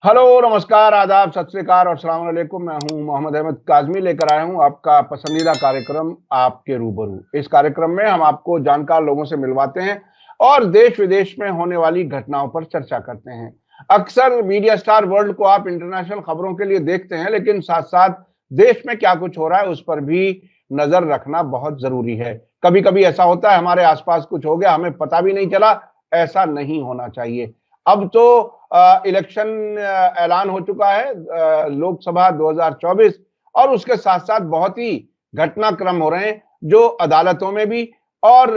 Hello, नमस्कार, आदाब, सत श्री अकाल और सलाम अलैकुम। मैं हूं मोहम्मद अहमद काज़मी, लेकर आया हूं आपका पसंदीदा कार्यक्रम आपके रूबरू। इस कार्यक्रम में हम आपको जानकार लोगों से मिलवाते हैं और देश विदेश में होने वाली घटनाओं पर चर्चा करते हैं। अक्सर मीडिया स्टार वर्ल्ड को आप इंटरनेशनल खबरों के लिए देखते हैं, लेकिन साथ-साथ देश में क्या कुछ हो रहा है उस पर भी नजर रखना बहुत जरूरी है। कभी-कभी ऐसा होता है हमारे आसपास कुछ हो गया, हमें पता भी नहीं चला। ऐसा नहीं होना चाहिए। अब तो इलेक्शन ऐलान हो चुका है, लोकसभा 2024, और उसके साथ-साथ बहुत ही घटनाक्रम हो रहे हैं, जो अदालतों में भी और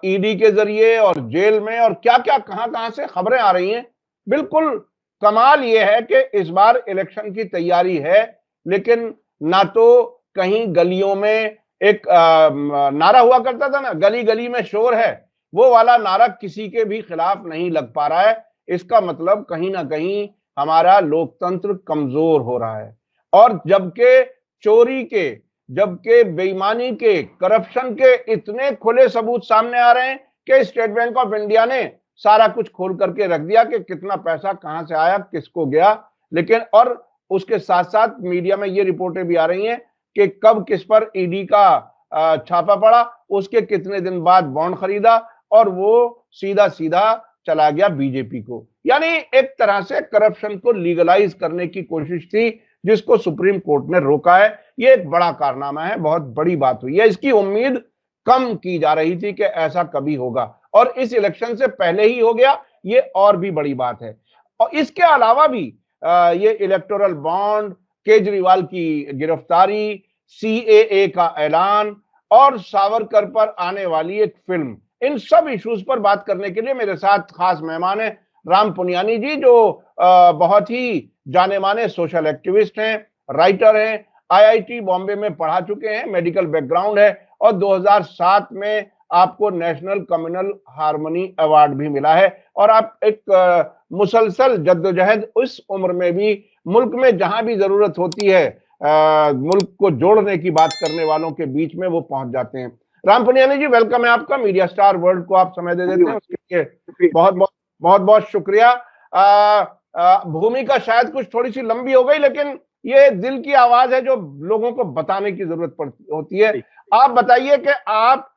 ईडी के ज़रिए और जेल में और क्या-क्या, कहां-कहां से खबरें आ रही हैं। बिल्कुल कमाल ये है कि इस बार इलेक्शन की तैयारी है, लेकिन ना तो कहीं गलियों में एक नारा हुआ करता था ना, गली-गली में शोर है, वो वाला नारा किसी के भी खिलाफ नहीं लग पा रहा है। इसका मतलब कहीं ना कहीं हमारा लोकतंत्र कमजोर हो रहा है। और जबकि चोरी के, जबकि बेईमानी के, करप्शन के इतने खुले सबूत सामने आ रहे हैं कि स्टेट बैंक ऑफ इंडिया ने सारा कुछ खोल करके रख दिया कि कितना पैसा कहां से आया, किसको गया। लेकिन और उसके साथ साथ मीडिया में ये रिपोर्टें भी आ रही हैं कि कब किस पर ईडी का छापा पड़ा, उसके कितने दिन बाद बॉन्ड खरीदा और वो सीधा सीधा चला गया बीजेपी को। यानी एक तरह से करप्शन को लीगलाइज करने की कोशिश थी, जिसको सुप्रीम कोर्ट ने रोका है। ये एक बड़ा कारनामा है, बहुत बड़ी बात हुई है। इसकी उम्मीद कम की जा रही थी कि ऐसा कभी होगा, और इस इलेक्शन से पहले ही हो गया, ये और भी बड़ी बात है। और इसके अलावा भी ये इलेक्टोरल बॉन्ड, केजरीवाल की गिरफ्तारी, सीएए का ऐलान और सावरकर पर आने वाली एक फिल्म, इन सब इश्यूज पर बात करने के लिए मेरे साथ खास मेहमान है राम पुनियानी जी, जो बहुत ही जाने माने सोशल एक्टिविस्ट हैं, राइटर हैं, आईआईटी बॉम्बे में पढ़ा चुके हैं, मेडिकल बैकग्राउंड है, और 2007 में आपको नेशनल कम्युनल हार्मनी अवार्ड भी मिला है। और आप एक मुसलसल जद्दोजहद उस उम्र में भी मुल्क में जहां भी जरूरत होती है मुल्क को जोड़ने की बात करने वालों के बीच में वो पहुंच जाते हैं। राम पुनियानी जी, वेलकम है आपका। मीडिया स्टार वर्ल्ड को आप समय दे देते हैं, उसके लिए बहुत बहुत बहुत बहुत शुक्रिया। भूमिका शायद कुछ थोड़ी सी लंबी हो गई, लेकिन ये दिल की आवाज है जो लोगों को बताने की जरूरत पड़ती होती है। आप बताइए कि आप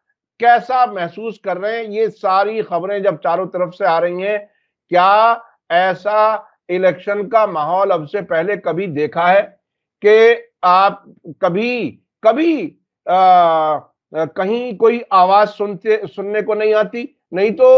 कैसा महसूस कर रहे हैं, ये सारी खबरें जब चारों तरफ से आ रही हैं। क्या ऐसा इलेक्शन का माहौल अब से पहले कभी देखा है कि आप कभी कभी कहीं कोई आवाज सुनने को नहीं आती? नहीं तो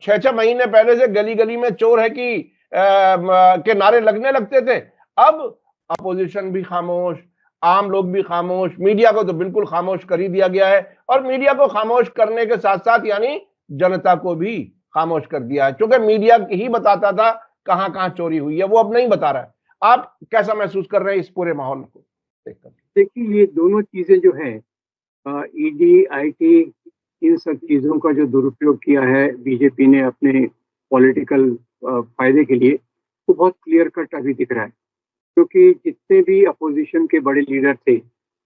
6-6 महीने पहले से गली गली में चोर है कि के नारे लगने लगते थे। अब अपोजिशन भी खामोश, आम लोग भी खामोश, मीडिया को तो बिल्कुल खामोश कर ही दिया गया है। और मीडिया को खामोश करने के साथ साथ यानी जनता को भी खामोश कर दिया है, क्योंकि मीडिया ही बताता था कहां कहां चोरी हुई है, वो अब नहीं बता रहा है। आप कैसा महसूस कर रहे हैं इस पूरे माहौल को देखकर? देखिए, ये दोनों चीजें जो है, ईडी, आईटी, इन सब चीजों का जो दुरुपयोग किया है बीजेपी ने अपने पॉलिटिकल फायदे के लिए, वो बहुत क्लियर कट अभी दिख रहा है। क्योंकि जितने भी अपोजिशन के बड़े लीडर थे,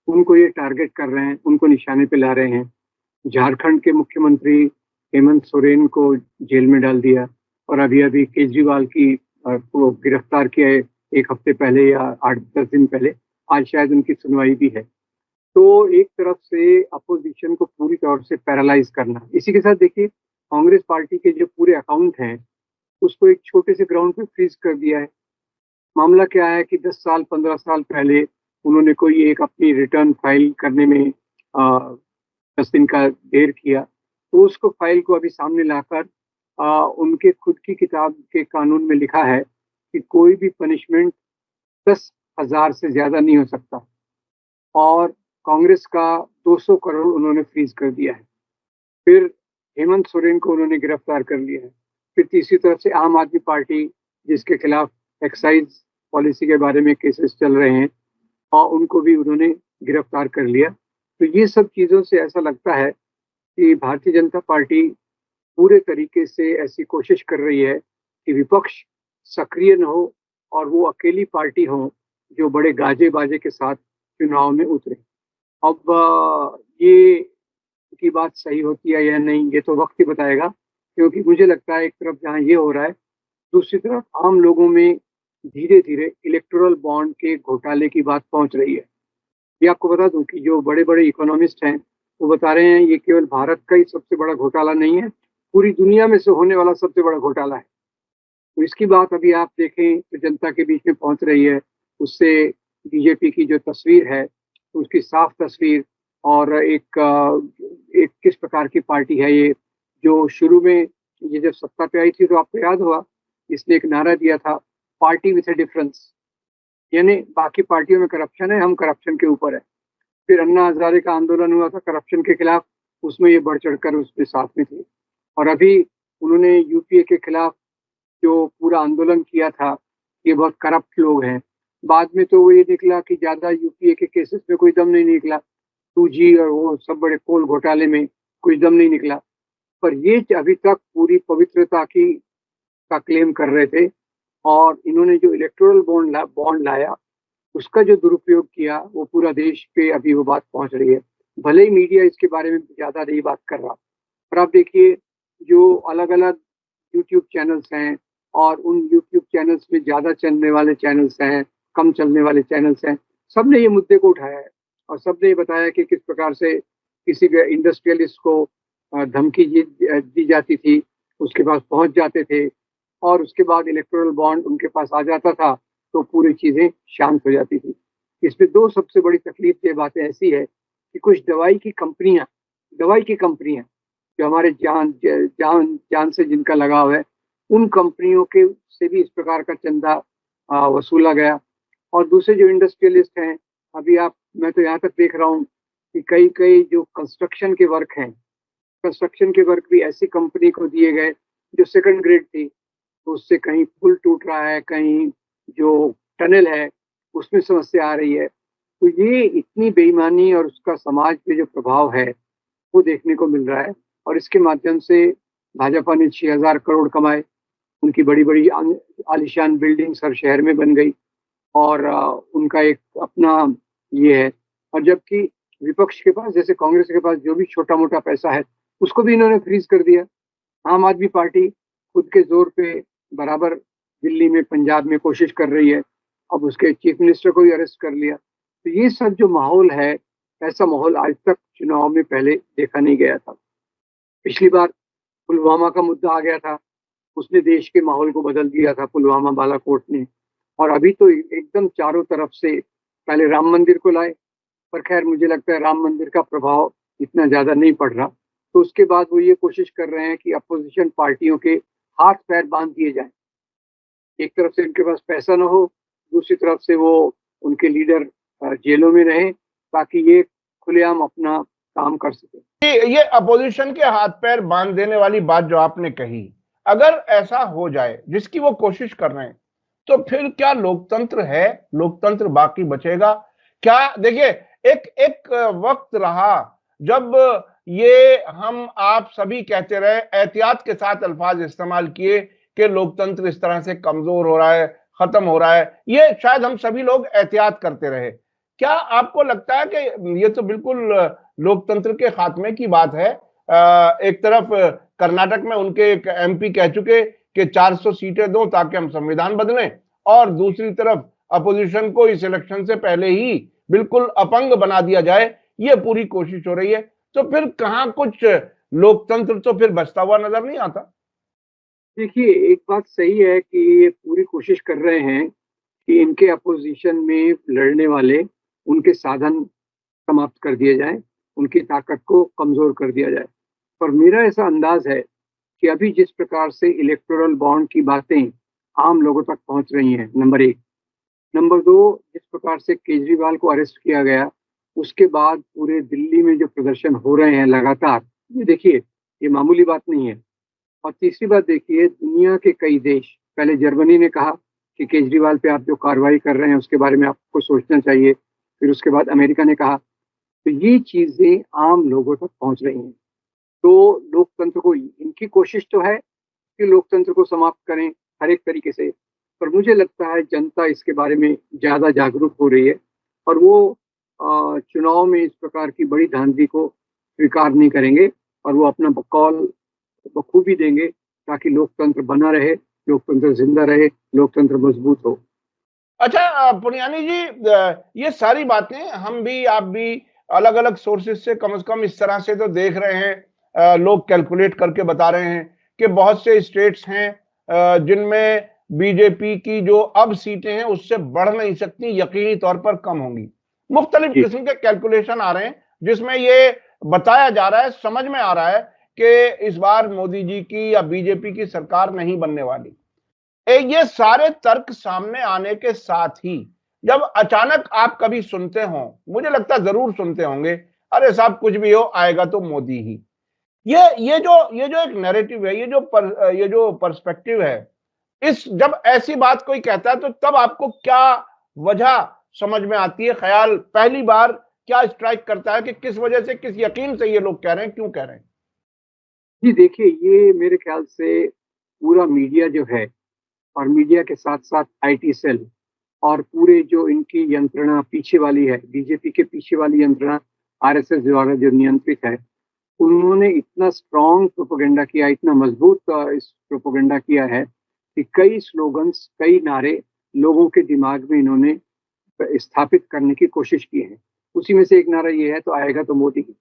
उनको ये टारगेट कर रहे हैं, उनको निशाने पे ला रहे हैं। झारखंड के मुख्यमंत्री हेमंत सोरेन को जेल में डाल दिया, और अभी अभी केजरीवाल की को गिरफ्तार किया है 1 हफ्ते पहले या 8-10 दिन पहले। आज शायद उनकी सुनवाई भी है। तो एक तरफ से अपोजिशन को पूरी तौर से पैरालाइज करना, इसी के साथ देखिए कांग्रेस पार्टी के जो पूरे अकाउंट हैं, उसको एक छोटे से ग्राउंड पे फ्रीज कर दिया है। मामला क्या है कि 10 साल 15 साल पहले उन्होंने कोई एक अपनी रिटर्न फाइल करने में 10 दिन का देर किया, तो उसको फाइल को अभी सामने लाकर उनके खुद की किताब के कानून में लिखा है कि कोई भी पनिशमेंट 10,000 से ज्यादा नहीं हो सकता। और कांग्रेस का 200 करोड़ उन्होंने फ्रीज कर दिया है। फिर हेमंत सोरेन को उन्होंने गिरफ्तार कर लिया है। फिर तीसरी तरफ से आम आदमी पार्टी, जिसके खिलाफ एक्साइज पॉलिसी के बारे में केसेस चल रहे हैं, और उनको भी उन्होंने गिरफ्तार कर लिया। तो ये सब चीज़ों से ऐसा लगता है कि भारतीय जनता पार्टी पूरे तरीके से ऐसी कोशिश कर रही है कि विपक्ष सक्रिय न हो, और वो अकेली पार्टी हो जो बड़े गाजे बाजे के साथ चुनाव में उतरे। अब ये की बात सही होती है या नहीं, ये तो वक्त ही बताएगा। क्योंकि मुझे लगता है एक तरफ जहाँ ये हो रहा है, दूसरी तरफ आम लोगों में धीरे धीरे इलेक्टोरल बॉन्ड के घोटाले की बात पहुंच रही है। ये आपको बता दूं कि जो बड़े बड़े इकोनॉमिस्ट हैं वो बता रहे हैं ये केवल भारत का ही सबसे बड़ा घोटाला नहीं है, पूरी दुनिया में से होने वाला सबसे बड़ा घोटाला है। तो इसकी बात अभी आप देखें तो जनता के बीच में पहुंच रही है। उससे बीजेपी की जो तस्वीर है उसकी साफ तस्वीर, और एक किस प्रकार की पार्टी है ये, जो शुरू में ये जब सत्ता पे आई थी तो आपको याद होगा इसने एक नारा दिया था, पार्टी विथ ए डिफरेंस, यानी बाकी पार्टियों में करप्शन है, हम करप्शन के ऊपर है। फिर अन्ना हजारे का आंदोलन हुआ था करप्शन के खिलाफ, उसमें ये बढ़ चढ़कर उसमें साथ में थे। और अभी उन्होंने यूपीए के खिलाफ जो पूरा आंदोलन किया था, ये बहुत करप्ट लोग हैं। बाद में तो वो ये निकला कि ज्यादा यूपीए के केसेस में कोई दम नहीं निकला, 2G और वो सब बड़े कोल घोटाले में कुछ दम नहीं निकला। पर ये अभी तक पूरी पवित्रता की का क्लेम कर रहे थे, और इन्होंने जो इलेक्टोरल बॉन्ड लाया उसका जो दुरुपयोग किया वो पूरा देश पे अभी वो बात पहुंच रही है। भले ही मीडिया इसके बारे में ज्यादा नहीं बात कर रहा, पर आप देखिए जो अलग अलग यूट्यूब चैनल्स हैं, और उन यूट्यूब चैनल्स में ज्यादा चलने वाले चैनल्स हैं, कम चलने वाले चैनल्स हैं, सबने ये मुद्दे को उठाया है। और सबने ये बताया कि किस प्रकार से किसी भी इंडस्ट्रियलिस्ट को धमकी दी जाती थी, उसके पास पहुंच जाते थे, और उसके बाद इलेक्टोरल बॉन्ड उनके पास आ जाता था तो पूरी चीजें शांत हो जाती थी। इसमें दो सबसे बड़ी तकलीफ की बातें ऐसी है कि कुछ दवाई की कंपनियां जो हमारे जान जान जान से जिनका लगाव है, उन कंपनियों के से भी इस प्रकार का चंदा वसूला गया। और दूसरे जो इंडस्ट्रियलिस्ट हैं, अभी मैं तो यहाँ तक देख रहा हूँ कि कई कई जो कंस्ट्रक्शन के वर्क हैं, कंस्ट्रक्शन के वर्क भी ऐसी कंपनी को दिए गए जो सेकंड ग्रेड थी। तो उससे कहीं पुल टूट रहा है, कहीं जो टनल है उसमें समस्या आ रही है। तो ये इतनी बेईमानी और उसका समाज पे जो प्रभाव है वो देखने को मिल रहा है। और इसके माध्यम से भाजपा ने 6,000 करोड़ कमाए, उनकी बड़ी बड़ी आलीशान बिल्डिंग्स हर शहर में बन गई, और उनका एक अपना ये है। और जबकि विपक्ष के पास, जैसे कांग्रेस के पास जो भी छोटा मोटा पैसा है उसको भी इन्होंने फ्रीज कर दिया। आम आदमी पार्टी खुद के जोर पे बराबर दिल्ली में, पंजाब में कोशिश कर रही है, अब उसके चीफ मिनिस्टर को भी अरेस्ट कर लिया। तो ये सब जो माहौल है, ऐसा माहौल आज तक चुनाव में पहले देखा नहीं गया था। पिछली बार पुलवामा का मुद्दा आ गया था, उसने देश के माहौल को बदल दिया था, पुलवामा बालाकोट ने। और अभी तो एकदम चारों तरफ से पहले राम मंदिर को लाए, पर खैर मुझे लगता है राम मंदिर का प्रभाव इतना ज्यादा नहीं पड़ रहा। तो उसके बाद वो ये कोशिश कर रहे हैं कि अपोजिशन पार्टियों के हाथ पैर बांध दिए जाएं। एक तरफ से उनके पास पैसा ना हो, दूसरी तरफ से वो उनके लीडर जेलों में रहे, ताकि ये खुलेआम अपना काम कर सके। ये अपोजिशन के हाथ पैर बांध देने वाली बात जो आपने कही, अगर ऐसा हो जाए जिसकी वो कोशिश कर रहे हैं, तो फिर क्या लोकतंत्र है? लोकतंत्र बाकी बचेगा क्या? देखिए, एक एक वक्त रहा जब ये हम आप सभी कहते रहे, एहतियात के साथ अल्फाज इस्तेमाल किए कि लोकतंत्र इस तरह से कमजोर हो रहा है, खत्म हो रहा है। ये शायद हम सभी लोग एहतियात करते रहे। क्या आपको लगता है कि ये तो बिल्कुल लोकतंत्र के खात्मे की बात है? एक तरफ कर्नाटक में उनके एक MP कह चुके कि 400 सीटें दो ताकि हम संविधान बदलें, और दूसरी तरफ अपोजिशन को इस इलेक्शन से पहले ही बिल्कुल अपंग बना दिया जाए, ये पूरी कोशिश हो रही है। तो फिर कहां कुछ लोकतंत्र तो फिर बचता हुआ नजर नहीं आता। देखिए, एक बात सही है कि ये पूरी कोशिश कर रहे हैं कि इनके अपोजिशन में लड़ने वाले, उनके साधन समाप्त कर दिए जाएं, उनकी ताकत को कमजोर कर दिया जाए। पर मेरा ऐसा अंदाज है कि अभी जिस प्रकार से इलेक्टोरल बॉन्ड की बातें आम लोगों तक पहुंच रही हैं, नंबर एक। नंबर दो, जिस प्रकार से केजरीवाल को अरेस्ट किया गया, उसके बाद पूरे दिल्ली में जो प्रदर्शन हो रहे हैं लगातार, ये देखिए ये मामूली बात नहीं है। और तीसरी बात देखिए, दुनिया के कई देश, पहले जर्मनी ने कहा कि केजरीवाल पे आप जो कार्रवाई कर रहे हैं उसके बारे में आपको सोचना चाहिए, फिर उसके बाद अमेरिका ने कहा। तो ये चीजें आम लोगों तक पहुंच रही हैं। तो लोकतंत्र को, इनकी कोशिश तो है कि लोकतंत्र को समाप्त करें हर एक तरीके से, पर मुझे लगता है जनता इसके बारे में ज्यादा जागरूक हो रही है, और वो चुनाव में इस प्रकार की बड़ी धांधली को स्वीकार नहीं करेंगे, और वो अपना कॉल बखूबी देंगे ताकि लोकतंत्र बना रहे लोकतंत्र जिंदा रहे, लोकतंत्र मजबूत हो। अच्छा पुनियानी जी, ये सारी बातें हम भी आप भी अलग अलग सोर्सेज से कम इस तरह से तो देख रहे हैं, लोग कैलकुलेट करके बता रहे हैं कि बहुत से स्टेट्स हैं जिनमें बीजेपी की जो अब सीटें हैं उससे बढ़ नहीं सकती, यकीनी तौर पर कम होंगी। मुख्तलिफ जी किस्म के कैलकुलेशन आ रहे हैं जिसमें ये बताया जा रहा है, समझ में आ रहा है कि इस बार मोदी जी की या बीजेपी की सरकार नहीं बनने वाली। ये सारे तर्क सामने आने के साथ ही जब अचानक आप कभी सुनते हो, मुझे लगता है जरूर सुनते होंगे, अरे साहब कुछ भी हो आएगा तो मोदी ही। ये जो एक नैरेटिव है, ये जो पर्सपेक्टिव है, इस जब ऐसी बात कोई कहता है तो तब आपको क्या वजह समझ में आती है, ख्याल पहली बार क्या स्ट्राइक करता है कि किस वजह से, किस यकीन से ये लोग कह रहे हैं, क्यों कह रहे हैं? जी, देखिए, ये मेरे ख्याल से पूरा मीडिया जो है, और मीडिया के साथ साथ आईटी सेल, और पूरे जो इनकी यंत्रणा पीछे वाली है, बीजेपी के पीछे वाली यंत्रणा आरएसएस द्वारा जो नियंत्रित है, उन्होंने इतना स्ट्रॉन्ग प्रोपेगेंडा किया, इतना मजबूत इस प्रोपेगेंडा किया है कि कई स्लोगन्स, कई नारे लोगों के दिमाग में इन्होंने स्थापित करने की कोशिश की है। उसी में से एक नारा ये है, तो आएगा तो मोदी ही।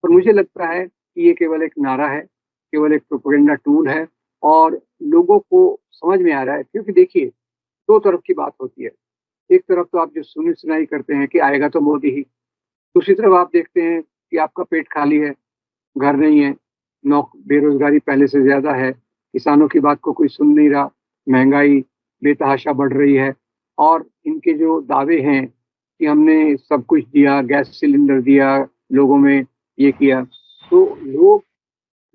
और मुझे लगता है कि ये केवल एक नारा है, केवल एक प्रोपेगेंडा टूल है, और लोगों को समझ में आ रहा है। क्योंकि देखिए, दो तरफ की बात होती है। एक तरफ तो आप जो सुनी सुनाई करते हैं कि आएगा तो मोदी ही, दूसरी तरफ आप देखते हैं कि आपका पेट खाली है, घर नहीं है, बेरोजगारी पहले से ज्यादा है, किसानों की बात को कोई सुन नहीं रहा, महंगाई बेतहाशा बढ़ रही है, और इनके जो दावे हैं कि हमने सब कुछ दिया, गैस सिलेंडर दिया, लोगों में ये किया, तो लोग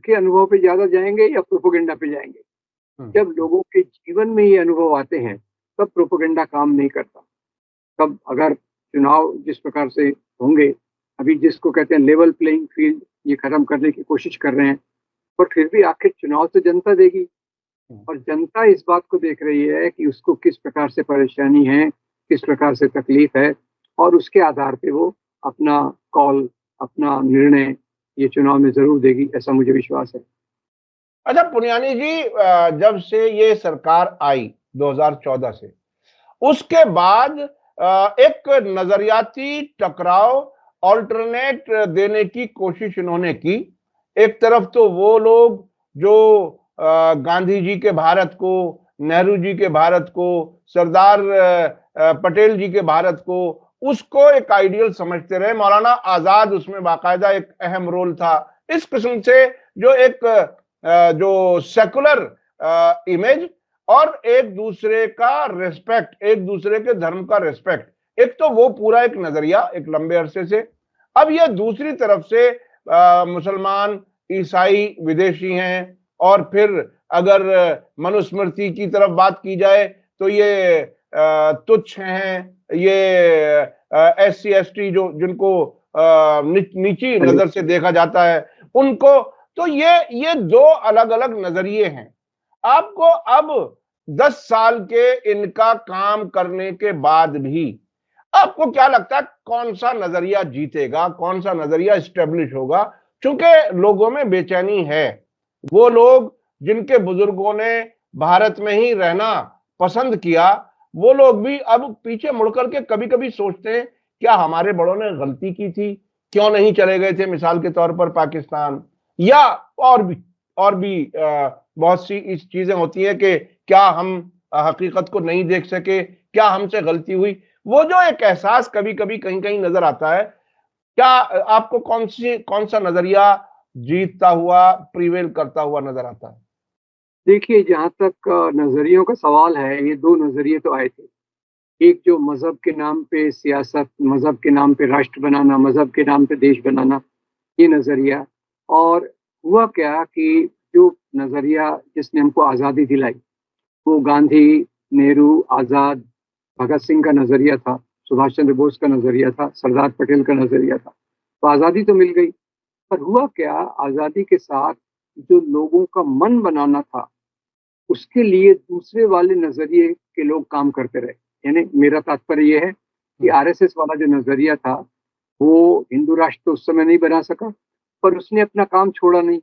के अनुभव पे ज्यादा जाएंगे या प्रोपोगेंडा पे जाएंगे? जब लोगों के जीवन में ये अनुभव आते हैं, तब प्रोपोगेंडा काम नहीं करता। तब अगर चुनाव जिस प्रकार से होंगे, अभी जिसको कहते हैं लेवल प्लेइंग फील्ड, ये खत्म करने की कोशिश कर रहे हैं, पर फिर भी आखिर चुनाव तो जनता देगी, और जनता इस बात को देख रही है कि उसको किस प्रकार से परेशानी है, किस प्रकार से तकलीफ है, और उसके आधार पे वो अपना कॉल, अपना निर्णय ये चुनाव में जरूर देगी, ऐसा मुझे विश्वास है। अच्छा पुनियानी जी, जब से ये सरकार आई 2014 से, उसके बाद एक नजरियाती टकराव, ऑल्टरनेट देने की कोशिश इन्होंने की। एक तरफ तो वो लोग जो गांधी जी के भारत को, नेहरू जी के भारत को, सरदार पटेल जी के भारत को, उसको एक आइडियल समझते रहे। मौलाना आजाद उसमें बाकायदा एक अहम रोल था। इस किस्म से जो एक जो सेकुलर इमेज और एक दूसरे का रिस्पेक्ट, एक दूसरे के धर्म का रिस्पेक्ट, एक तो वो पूरा एक नजरिया एक लंबे अरसे से। अब ये दूसरी तरफ से मुसलमान, ईसाई विदेशी हैं, और फिर अगर मनुस्मृति की तरफ बात की जाए तो ये तुच्छ हैं, ये SC ST जो जिनको नीची नजर से देखा जाता है उनको। तो ये दो अलग अलग नजरिए हैं। आपको अब 10 साल के इनका काम करने के बाद भी आपको क्या लगता है कौन सा नजरिया जीतेगा, कौन सा नजरिया स्टेब्लिश होगा? क्योंकि लोगों में बेचैनी है। वो लोग जिनके बुजुर्गों ने भारत में ही रहना पसंद किया, वो लोग भी अब पीछे मुड़कर के कभी कभी सोचते हैं क्या हमारे बड़ों ने गलती की थी, क्यों नहीं चले गए थे मिसाल के तौर पर पाकिस्तान, या और भी बहुत सी इस चीजें होती हैं कि क्या हम हकीकत को नहीं देख सके, क्या हमसे गलती हुई। वो जो एक एहसास कभी कभी कहीं कहीं नजर आता है, क्या आपको कौन सा नजरिया जीतता हुआ, प्रीवेल करता हुआ नजर आता है? देखिए, जहाँ तक नजरियों का सवाल है, ये दो नजरिए तो आए थे। एक जो मजहब के नाम पे सियासत, मजहब के नाम पे राष्ट्र बनाना, मजहब के नाम पे देश बनाना, ये नजरिया। और हुआ क्या कि जो नजरिया जिसने हमको आज़ादी दिलाई, वो गांधी, नेहरू, आज़ाद, भगत सिंह का नजरिया था, सुभाष चंद्र बोस का नजरिया था, सरदार पटेल का नजरिया था। तो आज़ादी तो मिल गई, पर हुआ क्या, आज़ादी के साथ जो लोगों का मन बनाना था, उसके लिए दूसरे वाले नजरिए के लोग काम करते रहे। यानी मेरा तात्पर्य यह है कि आरएसएस वाला जो नजरिया था, वो हिंदू राष्ट्र तो उस समय नहीं बना सका, पर उसने अपना काम छोड़ा नहीं।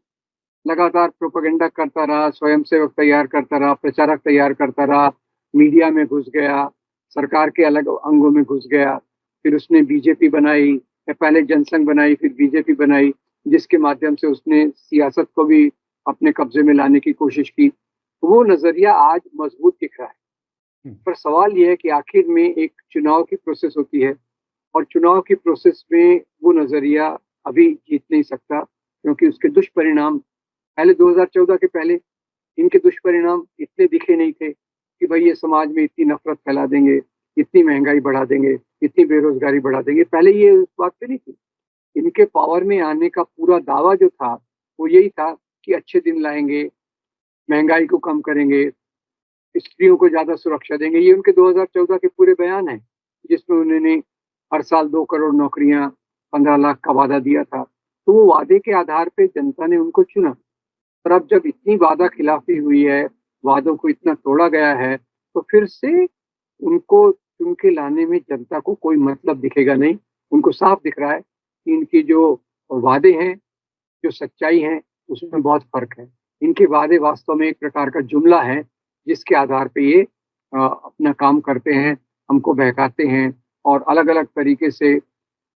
लगातार प्रोपेगेंडा करता रहा, स्वयंसेवक तैयार करता रहा, प्रचारक तैयार करता रहा, मीडिया में घुस गया, सरकार के अलग अंगों में घुस गया, फिर उसने बीजेपी बनाई, या पहले जनसंघ बनाई, फिर बीजेपी बनाई, जिसके माध्यम से उसने सियासत को भी अपने कब्जे में लाने की कोशिश की। वो नजरिया आज मजबूत दिख रहा है। पर सवाल यह है कि आखिर में एक चुनाव की प्रोसेस होती है, और चुनाव की प्रोसेस में वो नजरिया अभी जीत नहीं सकता, क्योंकि उसके दुष्परिणाम पहले 2014 के पहले इनके दुष्परिणाम इतने दिखे नहीं थे कि भाई ये समाज में इतनी नफरत फैला देंगे, इतनी महंगाई बढ़ा देंगे, इतनी बेरोजगारी बढ़ा देंगे। पहले ये उस बात पे नहीं थी। इनके पावर में आने का पूरा दावा जो था वो यही था कि अच्छे दिन लाएंगे, महंगाई को कम करेंगे, स्त्रियों को ज्यादा सुरक्षा देंगे। ये उनके 2014 के पूरे बयान है, जिसमें उन्होंने हर साल 2 करोड़ नौकरियां, 15 लाख का वादा दिया था। तो वो वादे के आधार पे जनता ने उनको चुना। पर अब जब इतनी वादा खिलाफी हुई है, वादों को इतना तोड़ा गया है, तो फिर से उनको चुन के लाने में जनता को कोई मतलब दिखेगा नहीं। उनको साफ दिख रहा है कि इनकी जो वादे हैं, जो सच्चाई है, उसमें बहुत फर्क है। इनके वादे वास्तव में एक प्रकार का जुमला है, जिसके आधार पे ये अपना काम करते हैं, हमको बहकाते हैं, और अलग अलग तरीके से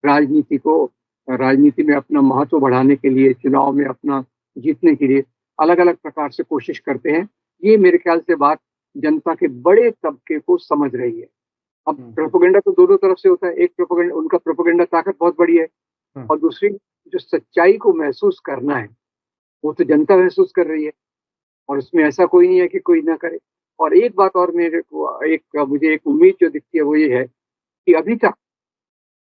राजनीति में अपना महत्व बढ़ाने के लिए, चुनाव में अपना जीतने के लिए अलग अलग प्रकार से कोशिश करते हैं। ये मेरे ख्याल से बात जनता के बड़े तबके को समझ रही है। अब प्रोपेगेंडा तो दोनों तरफ से होता है। एक प्रोपेगेंडा, उनका प्रोपेगेंडा ताकत बहुत बड़ी है, और दूसरी जो सच्चाई को महसूस करना है वो तो जनता महसूस कर रही है, और उसमें ऐसा कोई नहीं है कि कोई ना करे। और एक बात और मेरे को मुझे एक उम्मीद जो दिखती है वो ये है कि अभी तक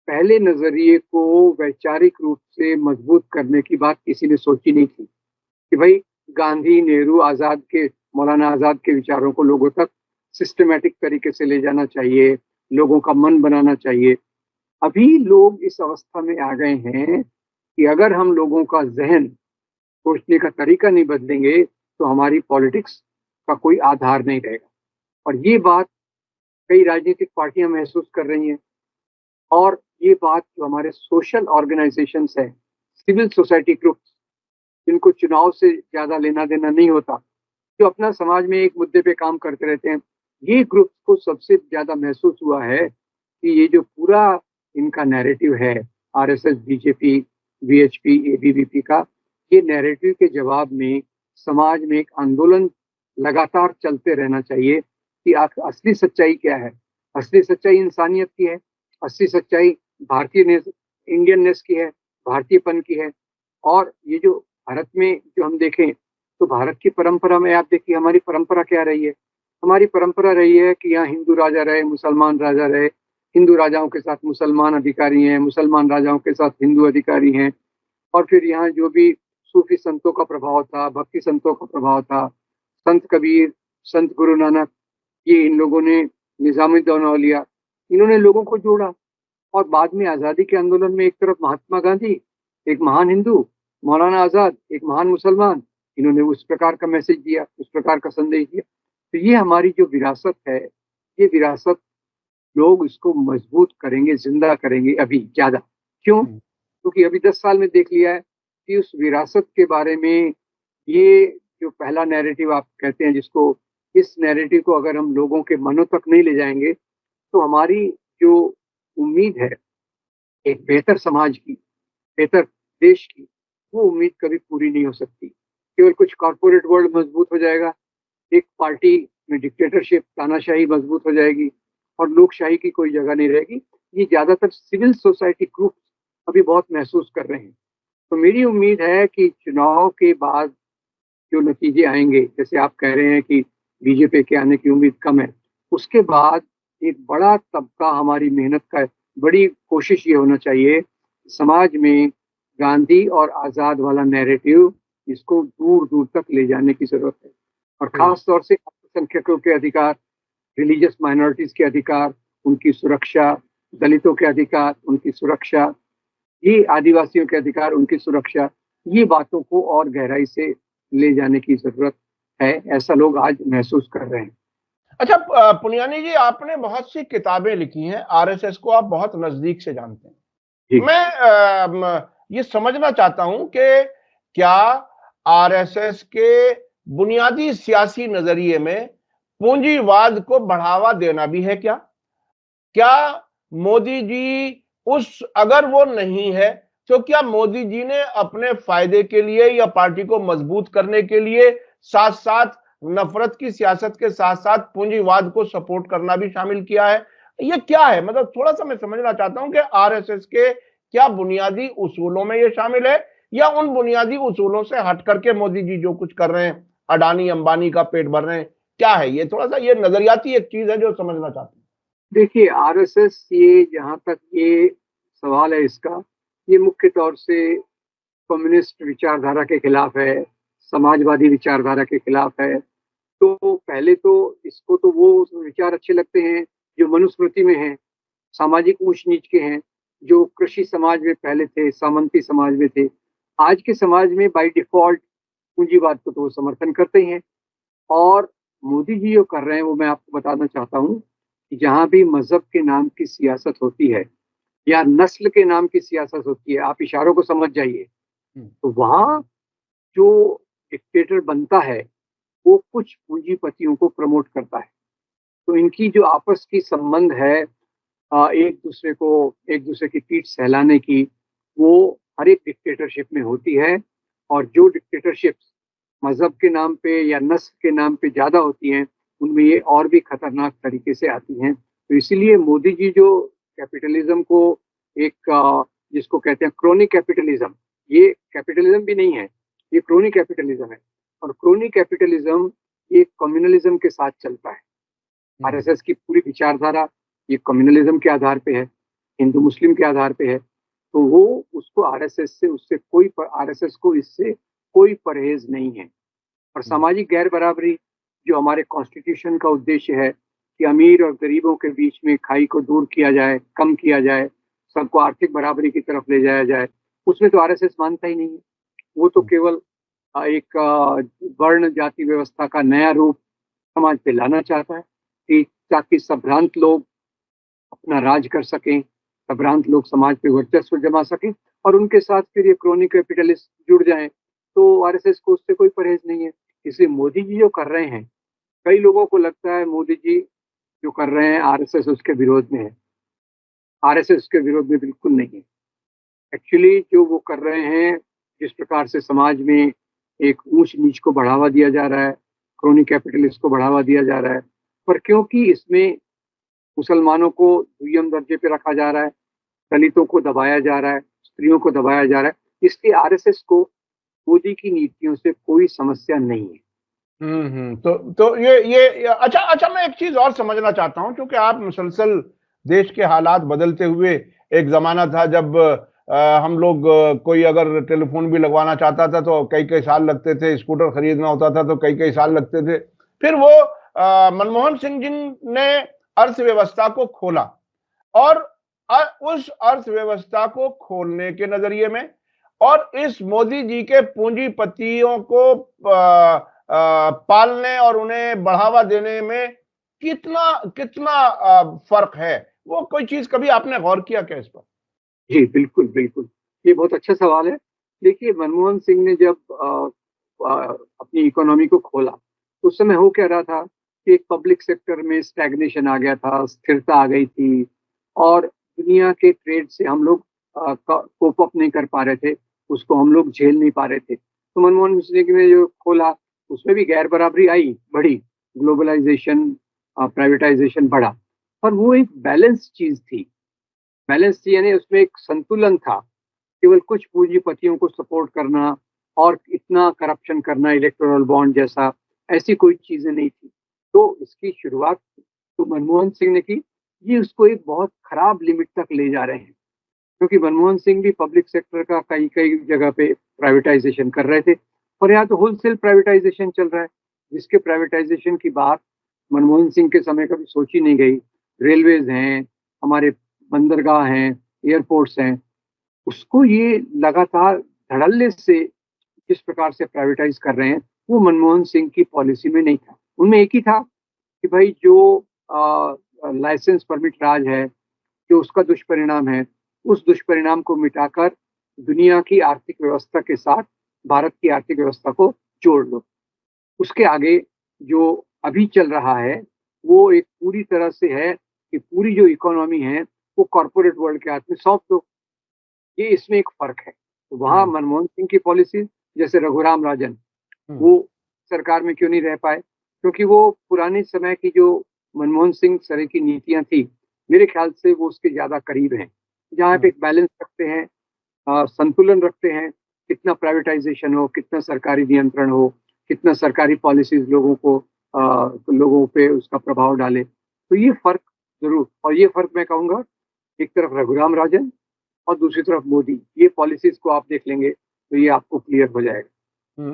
पहले नजरिए को वैचारिक रूप से मजबूत करने की बात किसी ने सोची नहीं थी, कि भाई गांधी, नेहरू, आजाद के, मौलाना आजाद के विचारों को लोगों तक सिस्टमेटिक तरीके से ले जाना चाहिए, लोगों का मन बनाना चाहिए। अभी लोग इस अवस्था में आ गए हैं कि अगर हम लोगों का जहन, सोचने का तरीका नहीं बदलेंगे, तो हमारी पॉलिटिक्स का कोई आधार नहीं रहेगा। और ये बात कई राजनीतिक पार्टियां महसूस कर रही हैं, और ये बात जो हमारे सोशल ऑर्गेनाइजेशंस है, सिविल सोसाइटी ग्रुप्स, जिनको चुनाव से ज्यादा लेना देना नहीं होता, जो अपना समाज में एक मुद्दे पे काम करते रहते हैं, ये ग्रुप्स को सबसे ज्यादा महसूस हुआ है कि ये जो पूरा इनका नैरेटिव है, आरएसएस, बीजेपी, वीएचपी, एबीवीपी का, ये नैरेटिव के जवाब में समाज में एक आंदोलन लगातार चलते रहना चाहिए कि असली सच्चाई क्या है। असली सच्चाई इंसानियत की है, असली सच्चाई इंडियननेस की है, भारतीयपन की है। और ये जो भारत में जो हम देखें, तो भारत की परंपरा में आप देखिए हमारी परंपरा क्या रही है। हमारी परंपरा रही है कि यहाँ हिंदू राजा रहे, मुसलमान राजा रहे, हिंदू राजाओं के साथ मुसलमान अधिकारी हैं, मुसलमान राजाओं के साथ हिंदू अधिकारी हैं। और फिर यहाँ जो भी सूफी संतों का प्रभाव था, भक्ति संतों का प्रभाव था, संत कबीर, संत गुरु नानक, ये इन लोगों ने, निजामुद्दीन औलिया, इन्होंने लोगों को जोड़ा। और बाद में आज़ादी के आंदोलन में एक तरफ महात्मा गांधी, एक महान हिंदू, मौलाना आज़ाद, एक महान मुसलमान, इन्होंने उस प्रकार का मैसेज दिया, उस प्रकार का संदेश दिया। तो ये हमारी जो विरासत है, ये विरासत लोग इसको मजबूत करेंगे, जिंदा करेंगे अभी ज्यादा। क्यों? क्योंकि अभी 10 साल में देख लिया है कि उस विरासत के बारे में, ये जो पहला नैरेटिव आप कहते हैं जिसको, इस नैरेटिव को अगर हम लोगों के मनों तक नहीं ले जाएंगे, तो हमारी जो उम्मीद है एक बेहतर समाज की, बेहतर देश की, वो उम्मीद कभी पूरी नहीं हो सकती। केवल कुछ कॉर्पोरेट वर्ल्ड मजबूत हो जाएगा, एक पार्टी में डिक्टेटरशिप, तानाशाही मजबूत हो जाएगी, और लोकशाही की कोई जगह नहीं रहेगी। ये ज्यादातर सिविल सोसाइटी ग्रुप अभी बहुत महसूस कर रहे हैं। तो मेरी उम्मीद है कि चुनाव के बाद जो नतीजे आएंगे, जैसे आप कह रहे हैं कि बीजेपी के आने की उम्मीद कम है, उसके बाद एक बड़ा तबका, हमारी मेहनत का बड़ी कोशिश ये होना चाहिए, समाज में गांधी और आजाद वाला नैरेटिव, इसको दूर दूर तक ले जाने की जरूरत है। और खास तौर से अल्पसंख्यकों के अधिकार, रिलीजियस माइनॉरिटीज के अधिकार, उनकी सुरक्षा, दलितों के अधिकार, उनकी सुरक्षा, ये आदिवासियों के अधिकार, उनकी सुरक्षा, ये बातों को और गहराई से ले जाने की जरूरत है, ऐसा लोग आज महसूस कर रहे हैं। अच्छा, पुनियानी जी, आपने बहुत सी किताबें लिखी हैं, आरएसएस को आप बहुत नजदीक से जानते हैं। मैं ये समझना चाहता हूं कि क्या आरएसएस के बुनियादी सियासी नजरिए में पूंजीवाद को बढ़ावा देना भी है क्या? क्या मोदी जी अगर वो नहीं है तो क्या मोदी जी ने अपने फायदे के लिए या पार्टी को मजबूत करने के लिए साथ साथ नफरत की सियासत के साथ साथ पूंजीवाद को सपोर्ट करना भी शामिल किया है? ये क्या है? मतलब थोड़ा सा मैं समझना चाहता हूं कि आरएसएस के क्या बुनियादी उसूलों में ये शामिल है या उन बुनियादी उसूलों से हट करके मोदी जी जो कुछ कर रहे हैं, अडानी अंबानी का पेट भर रहे हैं, क्या है ये? थोड़ा सा ये नजरियाती एक चीज है जो समझना चाहते हैं। देखिए, आरएसएस, ये जहाँ तक ये सवाल है इसका, ये मुख्य तौर से कम्युनिस्ट विचारधारा के खिलाफ है, समाजवादी विचारधारा के खिलाफ है। तो पहले तो इसको तो वो विचार अच्छे लगते हैं जो मनुस्मृति में है, सामाजिक ऊंच नीच के हैं, जो कृषि समाज में पहले थे, सामंती समाज में थे। आज के समाज में बाय डिफॉल्ट पूंजीवाद को तो वो समर्थन करते ही हैं। और मोदी जी जो कर रहे हैं वो मैं आपको बताना चाहता हूँ कि जहाँ भी मजहब के नाम की सियासत होती है या नस्ल के नाम की सियासत होती है, आप इशारों को समझ जाइए, तो वहाँ जो डिक्टेटर बनता है वो कुछ पूंजीपतियों को प्रमोट करता है। तो इनकी जो आपस की संबंध है, एक दूसरे की पीठ सहलाने की, वो हर एक डिक्टेटरशिप में होती है। और जो डिक्टेटरशिप मजहब के नाम पे या नस्ल के नाम पे ज्यादा होती हैं, उनमें ये और भी खतरनाक तरीके से आती हैं। तो इसीलिए मोदी जी जो कैपिटलिज्म को एक जिसको कहते हैं क्रोनी कैपिटलिज्म, ये कैपिटलिज्म भी नहीं है, ये क्रोनी कैपिटलिज्म है। और क्रोनी कैपिटलिज्म ये कम्युनलिज्म के साथ चलता है। आरएसएस की पूरी विचारधारा ये कम्युनलिज्म के आधार पे है, हिंदू मुस्लिम के आधार पे है। तो वो उसको आरएसएस को इससे कोई परहेज नहीं है। और सामाजिक गैर बराबरी जो हमारे कॉन्स्टिट्यूशन का उद्देश्य है कि अमीर और गरीबों के बीच में खाई को दूर किया जाए, कम किया जाए, सबको आर्थिक बराबरी की तरफ ले जाया जाए, उसमें तो आरएसएस मानता ही नहीं है। वो तो केवल एक वर्ण जाति व्यवस्था का नया रूप समाज पे लाना चाहता है कि ताकि संभ्रांत लोग अपना राज कर सकें, संभ्रांत लोग समाज पे वर्चस्व जमा सकें और उनके साथ फिर ये क्रोनी कैपिटलिस्ट जुड़ जाएं। तो आरएसएस को उससे कोई परहेज नहीं है। इसलिए मोदी जी जो कर रहे हैं, कई लोगों को लगता है मोदी जी जो कर रहे हैं आरएसएस उसके विरोध में है। आरएसएस उसके विरोध में बिल्कुल नहीं है। एक्चुअली जो वो कर रहे हैं, जिस प्रकार से समाज में एक ऊंच नीच को बढ़ावा दिया जा रहा है, क्रोनी कैपिटलिस्ट को बढ़ावा दिया जा रहा है, पर क्योंकि इसमें मुसलमानों को दुय्यम दर्जे पे रखा जा रहा है, दलितों को दबाया जा रहा है, स्त्रियों को दबाया जा रहा है, इसलिए आरएसएस को मोदी की नीतियों से कोई समस्या नहीं है। तो अच्छा अच्छा, मैं एक चीज और समझना चाहता हूं, क्योंकि आप मुसलसल देश के हालात बदलते हुए, एक जमाना था जब हम लोग कोई अगर टेलीफोन भी लगवाना चाहता था तो कई कई साल लगते थे, स्कूटर खरीदना होता था तो कई कई साल लगते थे। फिर वो मनमोहन सिंह जी ने अर्थव्यवस्था को खोला और उस अर्थव्यवस्था को खोलने के नजरिए में और इस मोदी जी के पूंजीपतियों को पालने और उन्हें बढ़ावा देने में कितना कितना फर्क है? वो कोई चीज कभी आपने गौर किया क्या इस पर? जी बिल्कुल बिल्कुल, ये बहुत अच्छा सवाल है। देखिए, मनमोहन सिंह ने जब अपनी इकोनॉमी को खोला, तो उस समय हो क्या रहा था कि एक पब्लिक सेक्टर में स्टैग्नेशन आ गया था, स्थिरता आ गई थी और दुनिया के ट्रेड से हम लोग कोप अप नहीं कर पा रहे थे, उसको हम लोग झेल नहीं पा रहे थे। तो मनमोहन सिंह ने जो खोला उसमें भी गैर बराबरी आई, बढ़ी, ग्लोबलाइजेशन, प्राइवेटाइजेशन बढ़ा, पर वो एक बैलेंस चीज थी। बैलेंस यानी उसमें एक संतुलन था। केवल कुछ पूंजीपतियों को सपोर्ट करना और इतना करप्शन करना, इलेक्टोरल बॉन्ड जैसा, ऐसी कोई चीजें नहीं थी। तो इसकी शुरुआत तो मनमोहन सिंह ने की। ये उसको एक बहुत खराब लिमिट तक ले जा रहे हैं, क्योंकि मनमोहन सिंह भी पब्लिक सेक्टर का कई कई जगह पे प्राइवेटाइजेशन कर रहे थे, और यहाँ तो होलसेल प्राइवेटाइजेशन चल रहा है, जिसके प्राइवेटाइजेशन की बात मनमोहन सिंह के समय कभी सोची नहीं गई। रेलवेज हैं, हमारे बंदरगाह हैं, एयरपोर्ट्स हैं, उसको ये लगातार धड़ल्ले से जिस प्रकार से प्राइवेटाइज कर रहे हैं, वो मनमोहन सिंह की पॉलिसी में नहीं था। उनमें एक ही था कि भाई जो लाइसेंस परमिट राज है, जो उसका दुष्परिणाम है, उस दुष्परिणाम को मिटाकर दुनिया की आर्थिक व्यवस्था के साथ भारत की आर्थिक व्यवस्था को जोड़ लो। उसके आगे जो अभी चल रहा है वो एक पूरी तरह से है कि पूरी जो इकोनॉमी है वो कॉर्पोरेट वर्ल्ड के हाथ में सौंप दो। ये इसमें एक फर्क है। तो वहाँ मनमोहन सिंह की पॉलिसी, जैसे रघुराम राजन, वो सरकार में क्यों नहीं रह पाए? क्योंकि वो पुराने समय की जो मनमोहन सिंह तरह की नीतियां थी, मेरे ख्याल से वो उसके ज्यादा करीब हैं, जहाँ पे एक बैलेंस रखते हैं, संतुलन रखते हैं, कितना प्राइवेटाइजेशन हो, कितना सरकारी नियंत्रण हो, कितना सरकारी पॉलिसीज लोगों पे उसका प्रभाव डाले। तो ये फर्क जरूर, और ये फर्क मैं कहूँगा, एक तरफ रघुराम राजन और दूसरी तरफ मोदी, ये पॉलिसीज को आप देख लेंगे तो ये आपको क्लियर हो जाएगा।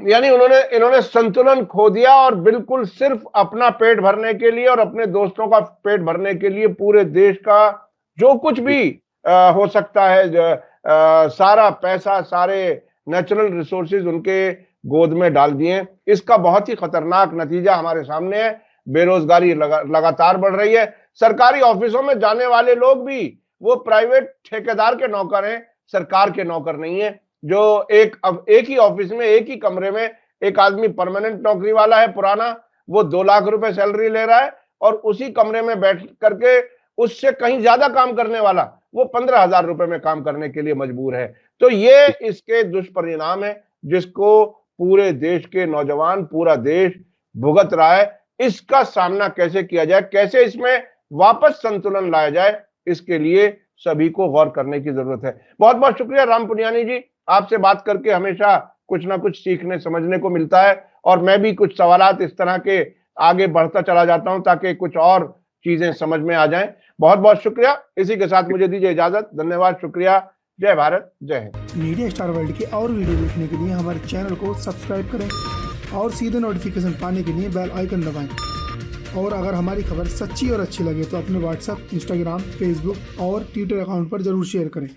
यानी इन्होंने संतुलन खो दिया और बिल्कुल सिर्फ अपना पेट भरने के लिए और अपने दोस्तों का पेट भरने के लिए पूरे देश का जो कुछ भी हो सकता है, सारा पैसा, सारे नेचुरल रिसोर्सेज उनके गोद में डाल दिए। इसका बहुत ही खतरनाक नतीजा हमारे सामने है। बेरोजगारी लगातार बढ़ रही है। सरकारी ऑफिसों में जाने वाले लोग भी वो प्राइवेट ठेकेदार के नौकर हैं, सरकार के नौकर नहीं है। जो एक ही ऑफिस में, एक ही कमरे में एक आदमी परमानेंट नौकरी वाला है पुराना, वो 2 लाख रुपए सैलरी ले रहा है, और उसी कमरे में बैठ करके उससे कहीं ज्यादा काम करने वाला वो 15,000 रुपए में काम करने के लिए मजबूर है। तो ये इसके दुष्परिणाम है जिसको पूरे देश के नौजवान, पूरा देश भुगत रहा है। इसका सामना कैसे किया जाए, कैसे इसमें वापस संतुलन लाया जाए, इसके लिए सभी को गौर करने की जरूरत है। बहुत बहुत शुक्रिया राम पुनियानी जी, आपसे बात करके हमेशा कुछ ना कुछ सीखने समझने को मिलता है, और मैं भी कुछ सवालात इस तरह के आगे बढ़ता चला जाता हूं ताकि कुछ और चीजें समझ में आ जाएं। बहुत बहुत शुक्रिया। इसी के साथ मुझे दीजिए इजाजत। धन्यवाद, शुक्रिया। जय भारत, जय हिंद। मीडिया स्टार वर्ल्ड के और वीडियो देखने के लिए हमारे चैनल को सब्सक्राइब करें और सीधे नोटिफिकेशन पाने के लिए बेल आइकन दबाएं। और अगर हमारी खबर सच्ची और अच्छी लगे तो अपने व्हाट्सएप, इंस्टाग्राम, फेसबुक और ट्विटर अकाउंट पर जरूर शेयर करें।